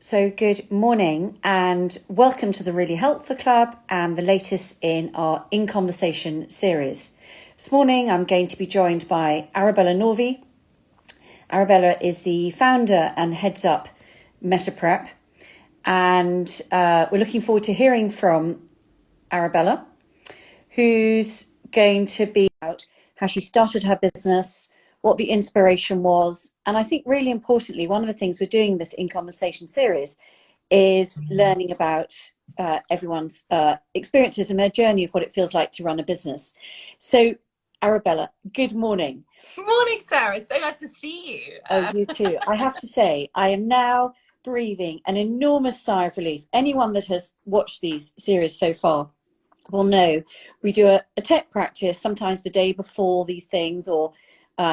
So good morning and welcome to the Really Helpful Club and the latest in our In Conversation series. This morning I'm going to be joined by Arabella Northey. Arabella is the founder and heads up Metaprep, and we're looking forward to hearing from Arabella, who's going to be about how she started her business, what the inspiration was. And I think really importantly, one of the things we're doing this In Conversation series is learning about everyone's experiences and their journey of what it feels like to run a business. So Arabella, good morning. Good morning, Sarah. It's so nice to see you. Oh, you too. I have to say, I am now breathing an enormous sigh of relief. Anyone that has watched these series so far will know we do a tech practice sometimes the day before these things, or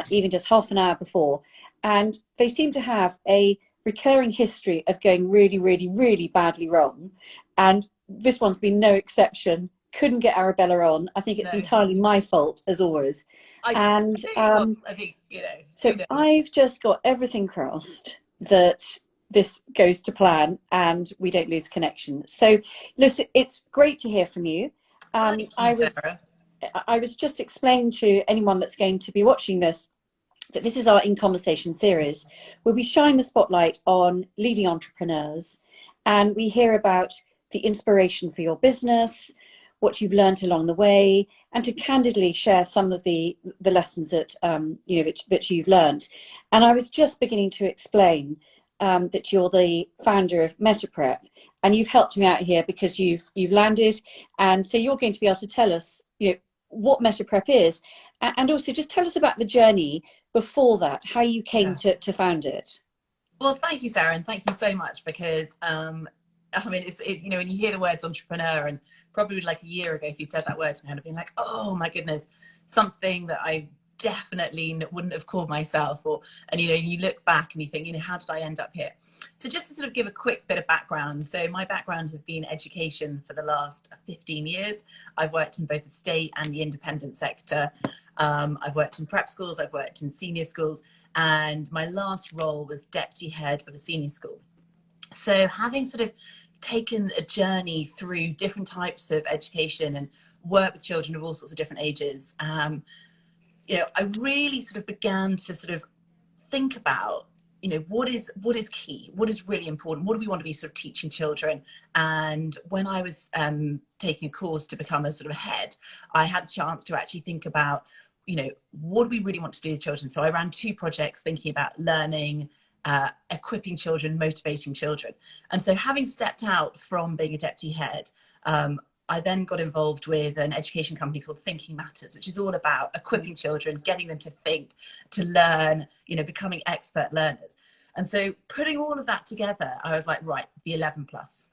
even just half an hour before, and they seem to have a recurring history of going really, really, really badly wrong, and this one's been no exception. Couldn't get Arabella on. I think it's entirely my fault, as always. I think, so I've just got everything crossed that this goes to plan and we don't lose connection. So listen, it's great to hear from you. Thank you, Sarah. I was just explaining to anyone that's going to be watching this that this is our In Conversation series, where we shine the spotlight on leading entrepreneurs, and we hear about the inspiration for your business, what you've learned along the way, and to candidly share some of the lessons that that you've learned. And I was just beginning to explain that you're the founder of Metaprep, and you've helped me out here because you've landed, and so you're going to be able to tell us what Metaprep is, and also just tell us about the journey before that, how you came to found it. Well, thank you, Sarah, and thank you so much, because it's when you hear the words entrepreneur, and probably like a year ago if you'd said that word, I'm kind of being like, oh my goodness, something that I definitely wouldn't have called myself, and you look back and you think, how did I end up here? So just to sort of give a quick bit of background. So my background has been education for the last 15 years. I've worked in both the state and the independent sector. I've worked in prep schools, I've worked in senior schools, and my last role was deputy head of a senior school. So having sort of taken a journey through different types of education and work with children of all sorts of different ages, I really sort of began to sort of think about what is key, what is really important, what do we want to be sort of teaching children. And when I was taking a course to become a sort of head, I had a chance to actually think about what do we really want to do with children. So I ran 2 projects thinking about learning, equipping children, motivating children. And so having stepped out from being a deputy head, I then got involved with an education company called Thinking Matters, which is all about equipping children, getting them to think, to learn, becoming expert learners. And so putting all of that together, I was like, right, the 11 plus.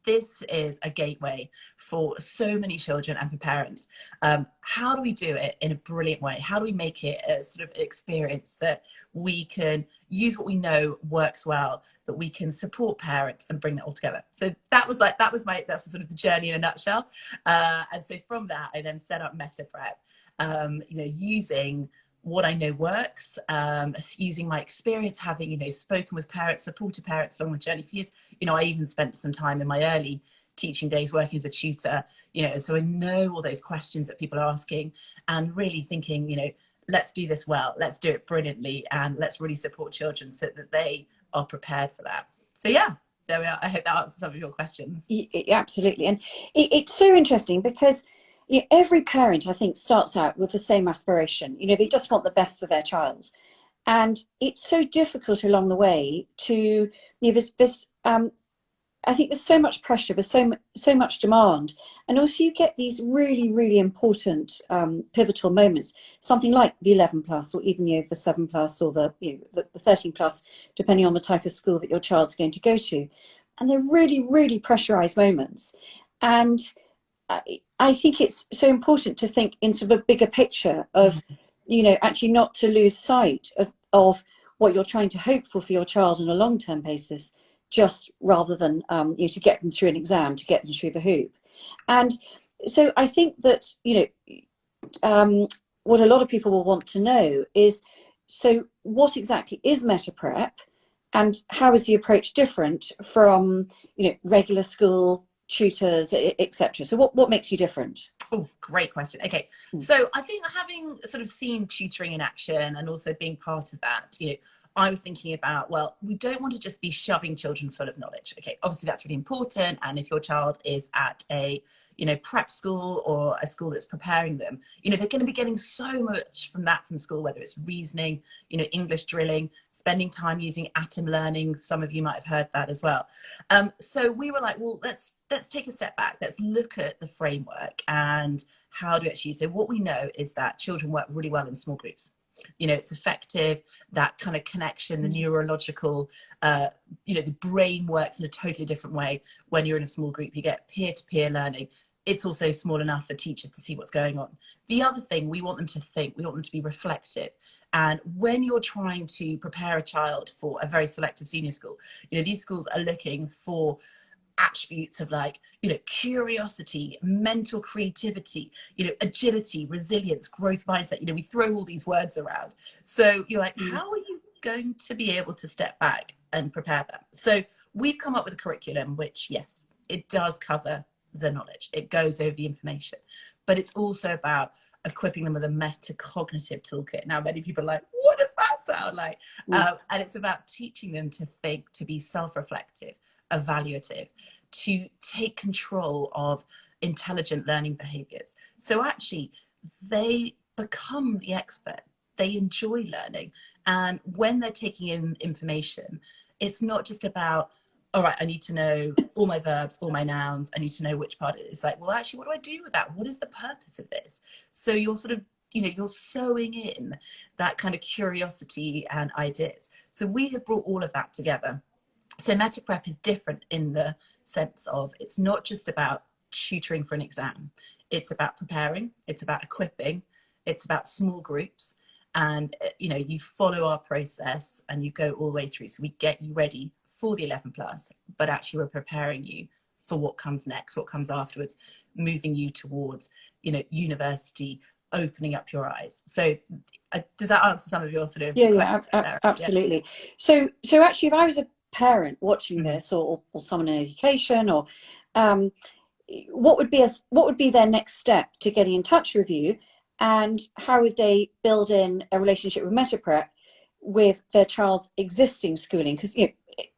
This is a gateway for so many children and for parents. How do we do it in a brilliant way? How do we make it a sort of experience that we can use what we know works well, that we can support parents and bring that all together? So that's sort of the journey in a nutshell. And so from that, I then set up Metaprep, using what I know works, using my experience, having, spoken with parents, supported parents along the journey for years. I even spent some time in my early teaching days working as a tutor, so I know all those questions that people are asking, and really thinking, let's do this well, let's do it brilliantly, and let's really support children so that they are prepared for that. So yeah, there we are. I hope that answers some of your questions. Absolutely. And it's so interesting because every parent, I think, starts out with the same aspiration. They just want the best for their child. And it's so difficult along the way to, I think there's so much pressure, there's so much demand. And also you get these really, really important pivotal moments, something like the 11 plus, or even the 7 plus, or the 13 plus, depending on the type of school that your child's going to go to. And they're really, really pressurized moments. And I think it's so important to think in sort of a bigger picture of, actually not to lose sight of what you're trying to hope for your child on a long-term basis, just rather than to get them through an exam, to get them through the hoop. And so I think that, what a lot of people will want to know is, so what exactly is Metaprep? And how is the approach different from, regular school tutors, etc.? So what makes you different? Oh, great question. Okay, so I think having sort of seen tutoring in action and also being part of that, I was thinking about, well, we don't want to just be shoving children full of knowledge. Okay, obviously that's really important. And if your child is at a, prep school or a school that's preparing them, they're going to be getting so much from school, whether it's reasoning, English drilling, spending time using atom learning. Some of you might have heard that as well. So we were like, well, let's take a step back. Let's look at the framework and how do we actually. So what we know is that children work really well in small groups. It's effective, that kind of connection, the neurological, the brain works in a totally different way when you're in a small group. You get peer-to-peer learning. It's also small enough for teachers to see what's going on. The other thing, we want them to think, we want them to be reflective. And when you're trying to prepare a child for a very selective senior school, these schools are looking for attributes of curiosity, mental creativity, agility, resilience, growth mindset. We throw all these words around. So you're like, how are you going to be able to step back and prepare them? So we've come up with a curriculum, which, yes, it does cover the knowledge. It goes over the information, but it's also about equipping them with a metacognitive toolkit. Now, many people are like, what does that sound like? And it's about teaching them to think, to be self-reflective, evaluative, to take control of intelligent learning behaviors. So actually, they become the expert. They enjoy learning. And when they're taking in information, it's not just about, all right, I need to know all my verbs, all my nouns. I need to know which part it is. Like, well, actually, what do I do with that? What is the purpose of this? So you're sort of, you're sewing in that kind of curiosity and ideas. So we have brought all of that together. So metaprep is different in the sense of it's not just about tutoring for an exam. It's about preparing. It's about equipping. It's about small groups. And, you follow our process and you go all the way through. So we get you ready for the 11 plus, but actually we're preparing you for what comes next, what comes afterwards, moving you towards, university, opening up your eyes. So does that answer some of your sort of questions? Absolutely. Yeah. So actually, if I was a parent watching this, or someone in education, or what would be their next step to getting in touch with you, and how would they build in a relationship with metaprep with their child's existing schooling? Because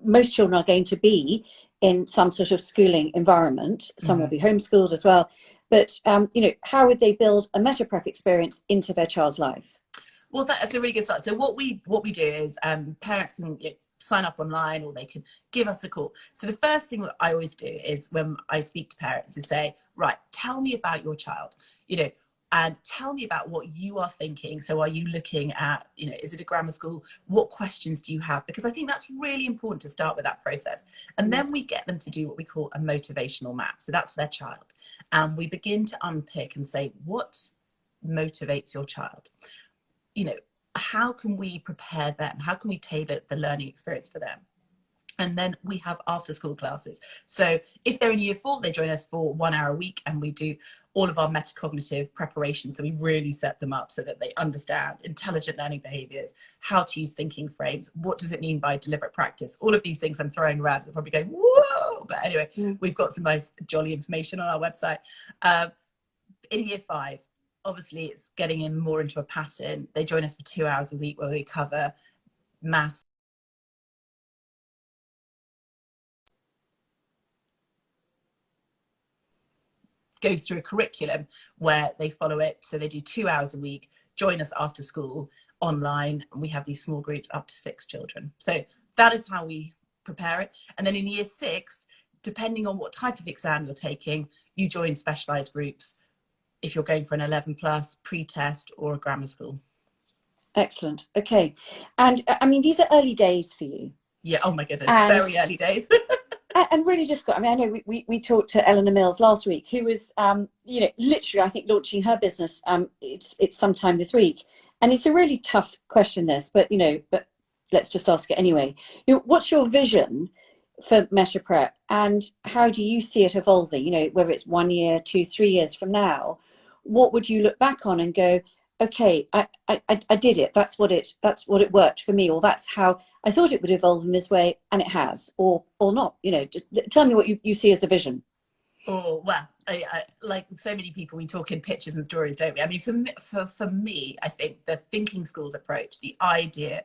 most children are going to be in some sort of schooling environment. Some will be homeschooled as well. But, how would they build a metaprep experience into their child's life? Well, that's a really good start. So what we do is parents can sign up online, or they can give us a call. So the first thing that I always do is when I speak to parents is say, right, tell me about your child, and tell me about what you are thinking. So are you looking at, is it a grammar school? What questions do you have? Because I think that's really important to start with that process. And then we get them to do what we call a motivational map. So that's for their child. And we begin to unpick and say, what motivates your child? How can we prepare them? How can we tailor the learning experience for them? And then we have after school classes. So if they're in year 4, they join us for 1 hour a week, and we do all of our metacognitive preparation. So we really set them up so that they understand intelligent learning behaviors, how to use thinking frames. What does it mean by deliberate practice? All of these things I'm throwing around. They're probably going, whoa. But anyway, we've got some nice jolly information on our website. In year 5, obviously it's getting in more into a pattern. They join us for 2 hours a week where we cover maths, goes through a curriculum where they follow it. So they do 2 hours a week, join us after school online, and we have these small groups up to 6 children. So that is how we prepare it. And then in year 6, depending on what type of exam you're taking, you join specialized groups if you're going for an 11 plus, pre-test, or a grammar school. Excellent. Okay. And I mean, these are early days for you. Yeah. Oh my goodness. Very early days. And really difficult. I mean, I know we talked to Eleanor Mills last week, who was, literally, I think, launching her business. It's sometime this week, and it's a really tough question, this, but let's just ask it anyway. What's your vision for metaprep, and how do you see it evolving? Whether it's 1 year, 2, 3 years from now, what would you look back on and go, okay, I did it. That's what it worked for me, or that's how I thought it would evolve in this way, and it has, or not. You know, tell me what you see as a vision. Oh, well, I, like so many people, we talk in pictures and stories, don't we? I mean, for me, I think the thinking schools approach, the idea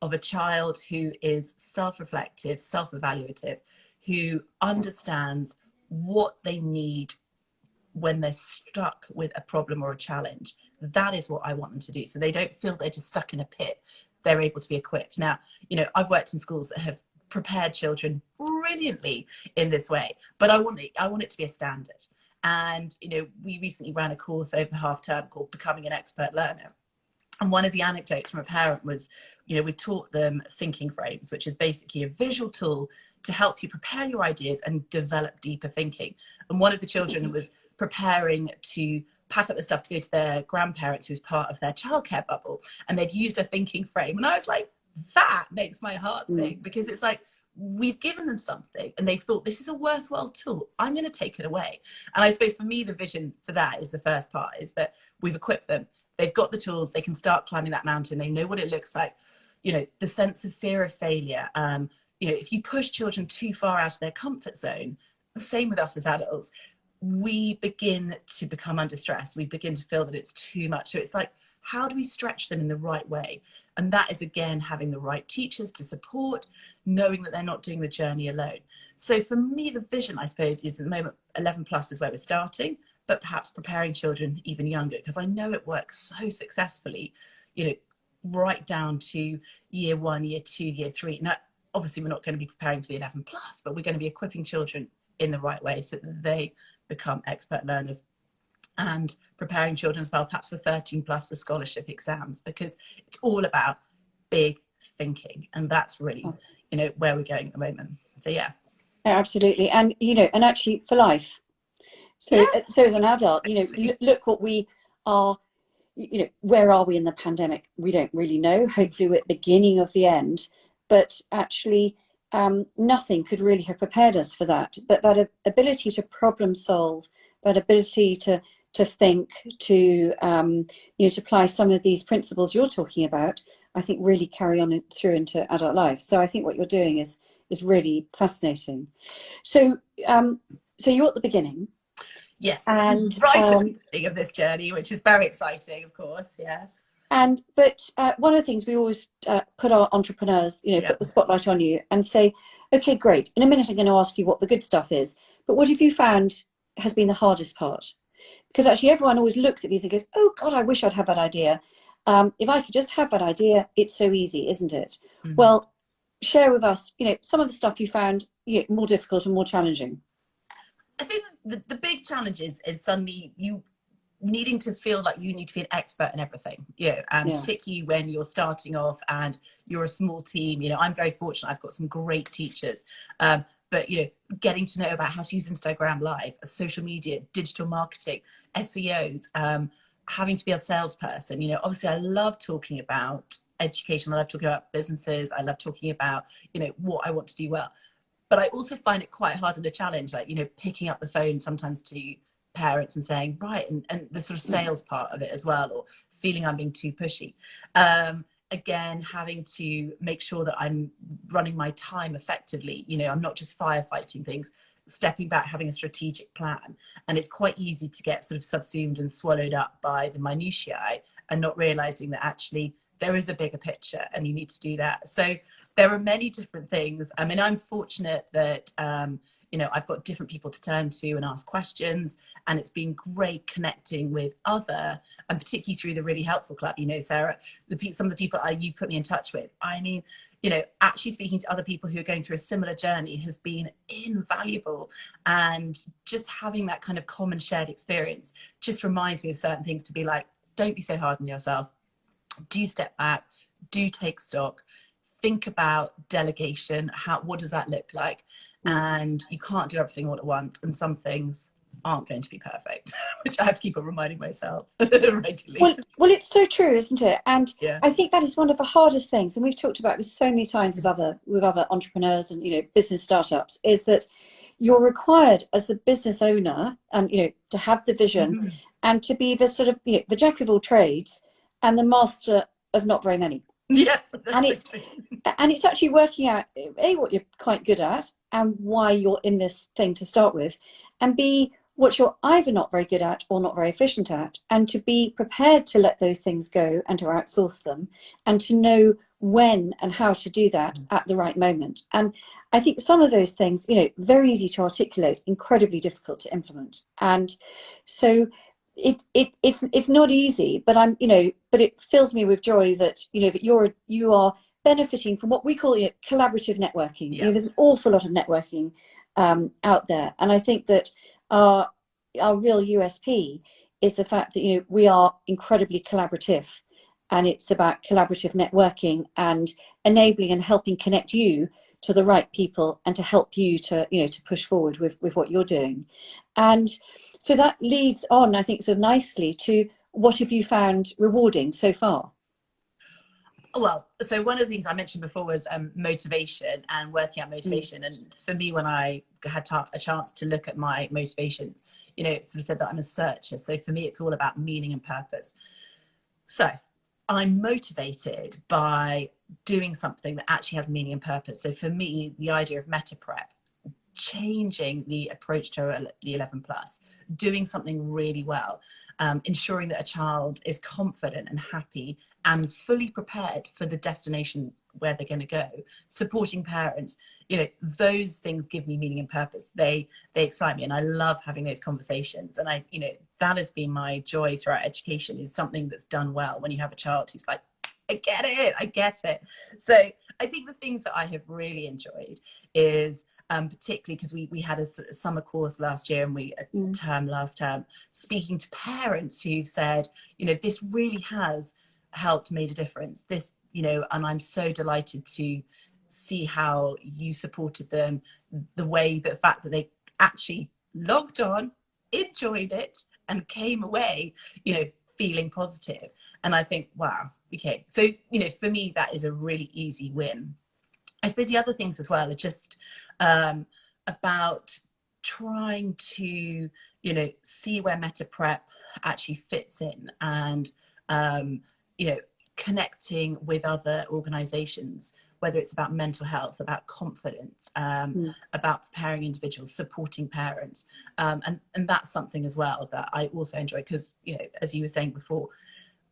of a child who is self-reflective, self-evaluative, who understands what they need when they're stuck with a problem or a challenge. That is what I want them to do. So they don't feel they're just stuck in a pit. They're able to be equipped. Now, you know, I've worked in schools that have prepared children brilliantly in this way, but I want it to be a standard. And, you know, we recently ran a course over the half term called Becoming an Expert Learner. And one of the anecdotes from a parent was, you know, we taught them thinking frames, which is basically a visual tool to help you prepare your ideas and develop deeper thinking. And one of the children was preparing to pack up the stuff to go to their grandparents, who's part of their childcare bubble, and they'd used a thinking frame. And I was like, that makes my heart sing, because it's like, we've given them something and they've thought, this is a worthwhile tool, I'm going to take it away. And I suppose for me, the vision for that is the first part, is that we've equipped them, they've got the tools, they can start climbing that mountain, they know what it looks like. You know, the sense of fear of failure, you know, if you push children too far out of their comfort zone, the same with us as adults, we begin to become under stress, we begin to feel that it's too much. So it's like, how do we stretch them in the right way? And that is, again, having the right teachers to support, knowing that they're not doing the journey alone. So for me, the vision, I suppose, is at the moment 11 plus is where we're starting, but perhaps preparing children even younger, because I know it works so successfully, you know, right down to year 1, year 2, year 3. Now, obviously, we're not going to be preparing for the 11 plus, but we're going to be equipping children in the right way so that they become expert learners, and preparing children as well, perhaps for 13 plus for scholarship exams, because it's all about big thinking. And that's really, you know, where we're going at the moment. So, yeah. Absolutely. And, you know, and actually for life. So, so as an adult, you know, look what we are, you know, where are we in the pandemic? We don't really know. Hopefully we're at the beginning of the end, but actually nothing could really have prepared us for that. But that ability to problem solve, that ability to think, to you know, to apply some of these principles you're talking about, I think really carry on through into adult life. So I think what you're doing is really fascinating. So so you're at the beginning. Yes, and right at the beginning of this journey, which is very exciting, of course. Yes. But one of the things we always put our entrepreneurs, you know, put the spotlight on you and say, okay, great. In a minute, I'm going to ask you what the good stuff is. But what have you found has been the hardest part? Because actually everyone always looks at these and goes, oh God, I wish I'd had that idea. If I could just have that idea, it's so easy, isn't it? Mm-hmm. Well, share with us, you know, some of the stuff you found, you know, more difficult and more challenging. I think the big challenge is suddenly you needing to feel like you need to be an expert in everything, you know, particularly when you're starting off and you're a small team. You know, I'm very fortunate, I've got some great teachers, but, you know, getting to know about how to use Instagram Live, social media, digital marketing, SEOs, having to be a salesperson. You know, obviously I love talking about education, I love talking about businesses, I love talking about, you know, what I want to do well. But I also find it quite hard and a challenge, like, you know, picking up the phone sometimes to parents and saying, right, and the sort of sales part of it as well, or feeling I'm being too pushy. Again, having to make sure that I'm running my time effectively. You know, I'm not just firefighting things, stepping back, having a strategic plan. And it's quite easy to get sort of subsumed and swallowed up by the minutiae and not realizing that actually there is a bigger picture and you need to do that. So there are many different things. I mean, I'm fortunate that, you know, I've got different people to turn to and ask questions, and it's been great connecting with other, and particularly through the Really Helpful Club, you know, Sarah, some of the people you've put me in touch with. I mean, you know, actually speaking to other people who are going through a similar journey has been invaluable. And just having that kind of common shared experience just reminds me of certain things, to be like, don't be so hard on yourself. Do step back, do take stock, think about delegation. What does that look like? And you can't do everything all at once, and some things aren't going to be perfect, which I have to keep on reminding myself regularly. Well, it's so true, isn't it? And I think that is one of the hardest things, and we've talked about this so many times with other entrepreneurs and, you know, business startups, is that you're required as the business owner, and, you know, to have the vision and to be the sort of, you know, the jack of all trades and the master of not very many. Yes, And that's so true. it's actually working out, A, what you're quite good at and why you're in this thing to start with, and B, what you're either not very good at or not very efficient at, and to be prepared to let those things go and to outsource them, and to know when and how to do that at the right moment. And I think some of those things, very easy to articulate, incredibly difficult to implement. And so it's not easy, but but it fills me with joy that that you are benefiting from what we call collaborative networking. Yeah. There's an awful lot of networking out there, and I think that our real USP is the fact that we are incredibly collaborative, and it's about collaborative networking and enabling and helping connect you to the right people and to help you to to push forward with what you're doing. And so that leads on, I think, so nicely to what have you found rewarding so far? Well, so one of the things I mentioned before was motivation and working out motivation. And for me, when I had a chance to look at my motivations, it sort of said that I'm a searcher. So for me, it's all about meaning and purpose. So I'm motivated by doing something that actually has meaning and purpose. So for me, the idea of metaprep, changing the approach to the 11 plus, doing something really well, ensuring that a child is confident and happy and fully prepared for the destination where they're going to go, supporting parents, those things give me meaning and purpose. They excite me, and I love having those conversations. And that has been my joy throughout education, is something that's done well when you have a child who's like, I get it. So I think the things that I have really enjoyed is particularly because we had a summer course last year, and last term, speaking to parents who've said, this really has helped, made a difference. This, and I'm so delighted to see how you supported them, the fact that they actually logged on, enjoyed it, and came away, feeling positive. And I think, wow, okay. So, for me, that is a really easy win. I suppose the other things as well are just about trying to, see where metaprep actually fits in, and, connecting with other organizations, whether it's about mental health, about confidence, about preparing individuals, supporting parents. And that's something as well that I also enjoy, because, as you were saying before,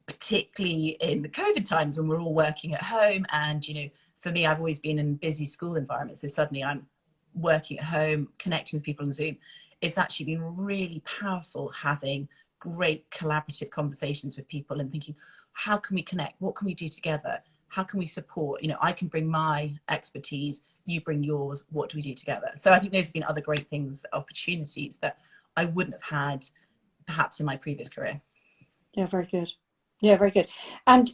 particularly in the COVID times when we're all working at home, and, for me, I've always been in busy school environments. So suddenly I'm working at home, connecting with people on Zoom. It's actually been really powerful having great collaborative conversations with people and thinking, how can we connect? What can we do together? How can we support? I can bring my expertise, you bring yours. What do we do together? So I think those have been other great things, opportunities that I wouldn't have had perhaps in my previous career. Yeah, very good. Yeah, very good. And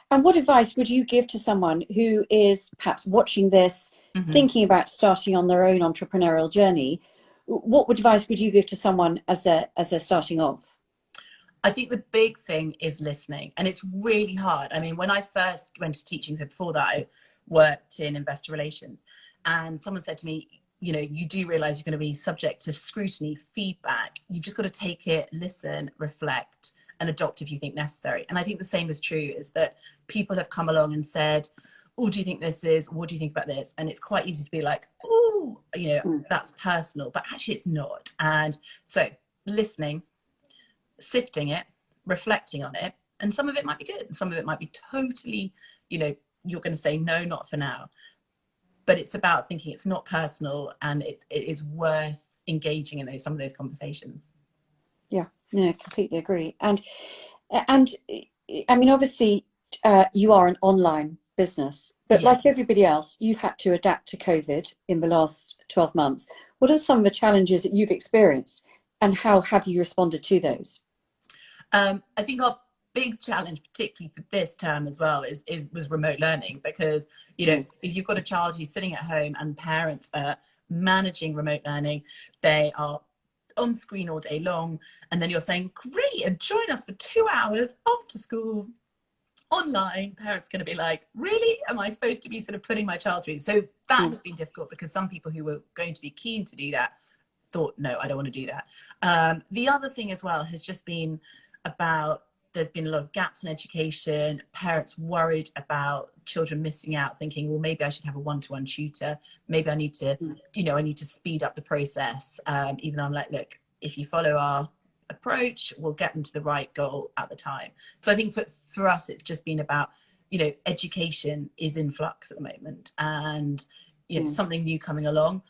what advice would you give to someone who is perhaps watching this, thinking about starting on their own entrepreneurial journey? What advice would you give to someone as they're starting off? I think the big thing is listening, and it's really hard. I mean, when I first went to teaching, so before that, I worked in investor relations, and someone said to me, you do realize you're going to be subject to scrutiny, feedback. You've just got to take it, listen, reflect, and adopt if you think necessary. And I think the same is true, is that people have come along and said, oh, do you think this is, what do you think about this? And it's quite easy to be like, oh, that's personal, but actually it's not. And so listening, sifting it, reflecting on it, and some of it might be good, and some of it might be totally, you're going to say, no, not for now. But it's about thinking it's not personal, and it is worth engaging in some of those conversations. Yeah, no, completely agree. And I mean, obviously, you are an online business, but Yes. like everybody else, you've had to adapt to COVID in the last 12 months. What are some of the challenges that you've experienced, and how have you responded to those? I think our big challenge, particularly for this term as well, was remote learning, because, if you've got a child who's sitting at home and parents are managing remote learning, they are on screen all day long, and then you're saying, great, and join us for 2 hours after school online. Parents going to be like, really, am I supposed to be sort of putting my child through? So that has been difficult, because some people who were going to be keen to do that thought, no, I don't want to do that. The other thing as well has just been about there's been a lot of gaps in education, parents worried about children missing out, thinking, well, maybe I should have a one-to-one tutor. Maybe I need to, I need to speed up the process. Even though I'm like, look, if you follow our approach, we'll get them to the right goal at the time. So I think for us, it's just been about, education is in flux at the moment, and, something new coming along.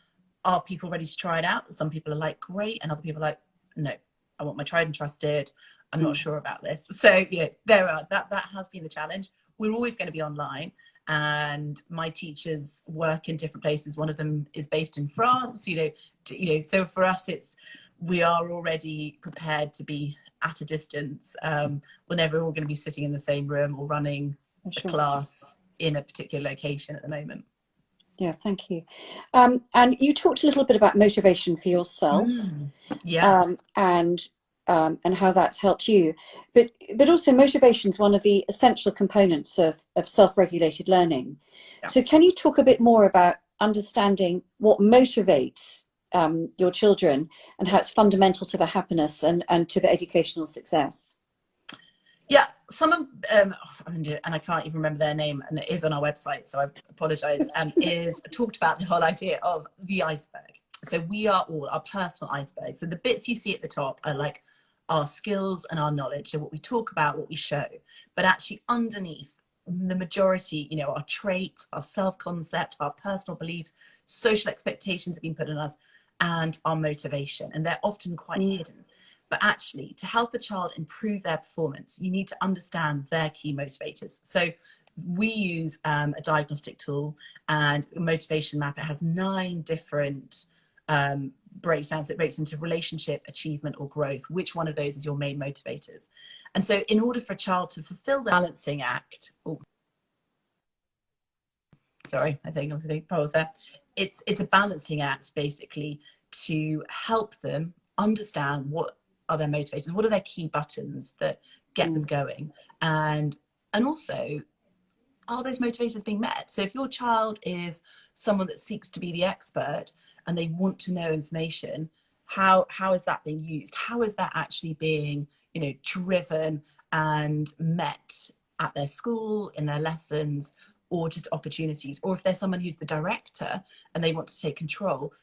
Are people ready to try it out? Some people are like, great. And other people are like, no, I want my tried and trusted. I'm not sure about this. So that has been the challenge. We're always going to be online, and my teachers work in different places. One of them is based in France, so for us, we are already prepared to be at a distance. We're never all going to be sitting in the same room or running a class in a particular location at the moment. Yeah, thank you. And you talked a little bit about motivation for yourself, and how that's helped you, but also motivation is one of the essential components of self-regulated learning. Yeah. So can you talk a bit more about understanding what motivates your children and how it's fundamental to their happiness and to their educational success? Yeah, someone, and I can't even remember their name, and it is on our website, so I apologise, is talked about the whole idea of the iceberg. So we are all our personal iceberg. So the bits you see at the top are like our skills and our knowledge, so what we talk about, what we show, but actually underneath, the majority, our traits, our self-concept, our personal beliefs, social expectations have been put on us, and our motivation, and they're often quite hidden. But actually, to help a child improve their performance, you need to understand their key motivators. So we use a diagnostic tool and a motivation map. It has 9 different breakdowns. It breaks into relationship, achievement, or growth. Which one of those is your main motivators? And so in order for a child to fulfill the balancing act, I think I'm going to pause there. It's a balancing act, basically, to help them understand what are their motivators, what are their key buttons that get them going, and also, are those motivators being met? So if your child is someone that seeks to be the expert and they want to know information, how is that being used? How is that actually being, driven and met at their school, in their lessons, or just opportunities? Or if there's someone who's the director and they want to take control,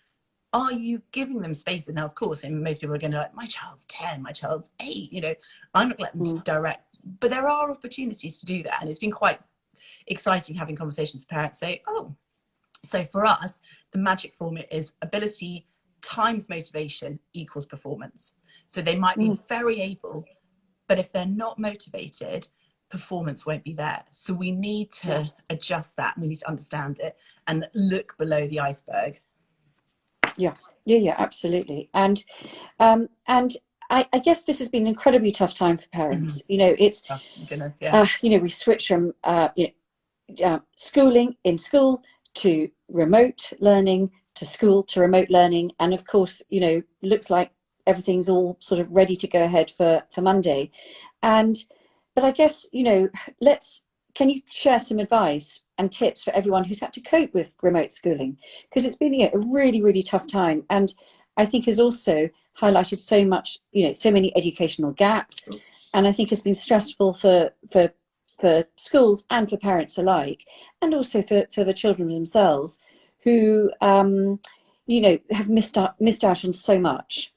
are you giving them space? And now, of course, and most people are going to like, my child's 10, my child's 8, I'm not letting them direct. But there are opportunities to do that. And it's been quite exciting having conversations with parents say, so for us, the magic formula is ability times motivation equals performance. So they might be very able, but if they're not motivated, performance won't be there. So we need to adjust that. We need to understand it and look below the iceberg. Yeah, absolutely. And I guess this has been an incredibly tough time for parents. It's we switched from schooling in school to remote learning, to school to remote learning, and of course, looks like everything's all sort of ready to go ahead for Monday. But I guess, can you share some advice and tips for everyone who's had to cope with remote schooling? Because it's been a really, really tough time. And I think has also highlighted so much, so many educational gaps. And I think has been stressful for schools and for parents alike, and also for the children themselves who, have missed out on so much.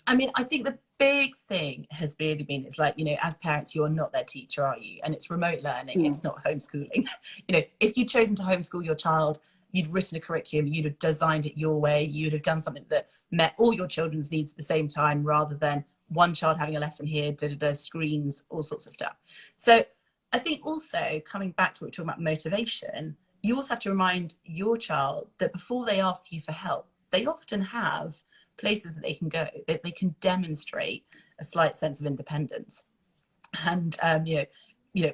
I mean, I think the big thing has really been, it's like, as parents, you're not their teacher, are you? And it's remote learning. It's not homeschooling. If you'd chosen to homeschool your child, you'd written a curriculum, you'd have designed it your way, you'd have done something that met all your children's needs at the same time, rather than one child having a lesson here, screens, all sorts of stuff. So I think also, coming back to what we're talking about motivation, you also have to remind your child that before they ask you for help, they often have places that they can go, that they can demonstrate a slight sense of independence. And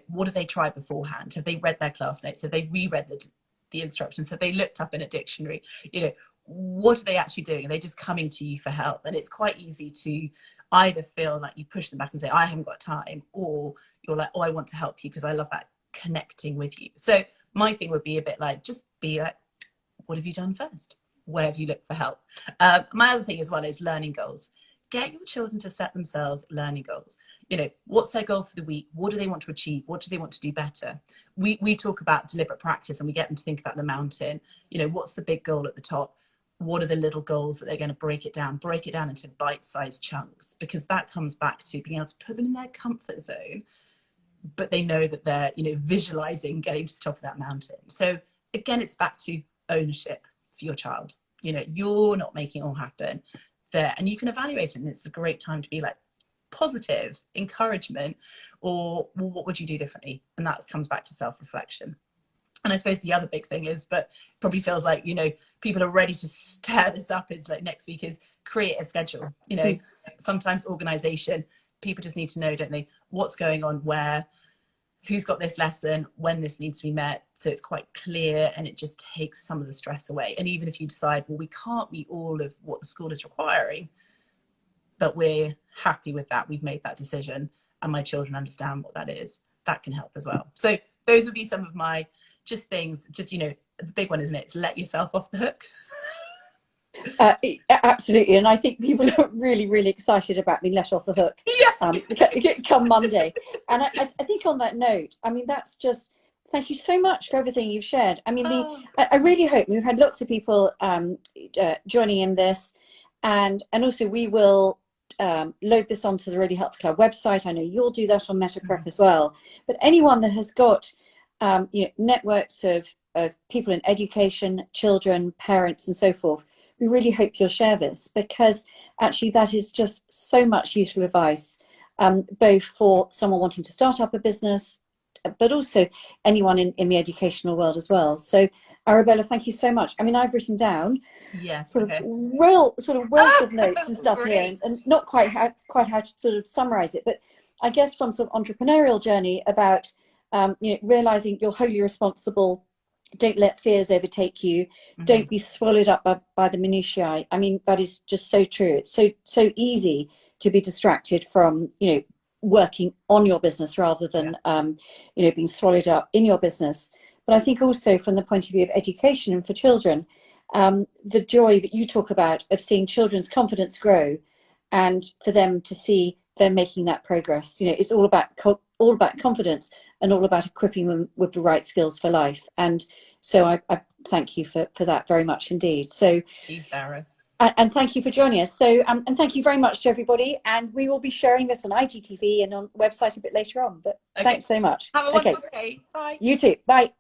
what have they tried beforehand? Have they read their class notes? Have they reread the instructions? Have they looked up in a dictionary? What are they actually doing? Are they just coming to you for help? And it's quite easy to either feel like you push them back and say, I haven't got time, or you're like, I want to help you because I love that connecting with you. So my thing would be a bit like, just be like, what have you done first? Where have you looked for help? My other thing as well is learning goals. get your children to set themselves learning goals. You know, what's their goal for the week? What do they want to achieve? What do they want to do better? We talk about deliberate practice, and we get them to think about the mountain. You know, what's the big goal at the top? What are the little goals that they're going to break it down into bite-sized chunks? Because that comes back to being able to put them in their comfort zone, but they know that they're, you know, visualizing getting to the top of that mountain. So again, it's back to ownership for your child. You know, you're not making it all happen there, and you can evaluate it, and it's a great time to be like positive encouragement, or, well, what would you do differently? And that comes back to self-reflection. And I suppose the other big thing is, but probably feels like, you know, people are ready to stir this up, is like next week is create a schedule. You know, sometimes organization, people just need to know, don't they, what's going on where, who's got this lesson, when this needs to be met, so it's quite clear, and it just takes some of the stress away. And even if you decide, well, we can't meet all of what the school is requiring, but we're happy with that, we've made that decision, and my children understand what that is, that can help as well. So those would be some of my just things, just, you know, the big one, isn't it? It's let yourself off the hook. Absolutely, and I think people are really, really excited about being let off the hook. Yeah. Come Monday. And I think on that note, I mean, that's just, thank you so much for everything you've shared. I mean, I really hope we've had lots of people joining in this, and also we will load this onto the Really Helpful Club website. I know you'll do that on metaprep as well. But anyone that has got you know, networks of people in education, children, parents, and so forth, we really hope you'll share this, because actually that is just so much useful advice, both for someone wanting to start up a business, but also anyone in the educational world as well. So Arabella, thank you so much. I mean, I've written down sort of wealth of notes and stuff here, and not quite how to sort of summarize it, but I guess from sort of entrepreneurial journey about you know, realizing you're wholly responsible. Don't let fears overtake you. Don't be swallowed up by the minutiae. I mean, that is just so true. It's so easy to be distracted from, you know, working on your business rather than you know, being swallowed up in your business. But I think also from the point of view of education and for children, the joy that you talk about of seeing children's confidence grow, and for them to see they're making that progress. You know, it's all about confidence, and all about equipping them with the right skills for life. And so I thank you for that very much indeed. So thanks, Sarah. And thank you for joining us. So and thank you very much to everybody. And we will be sharing this on IGTV and on the website a bit later on. But thanks so much. Have a wonderful day. Bye. You too. Bye.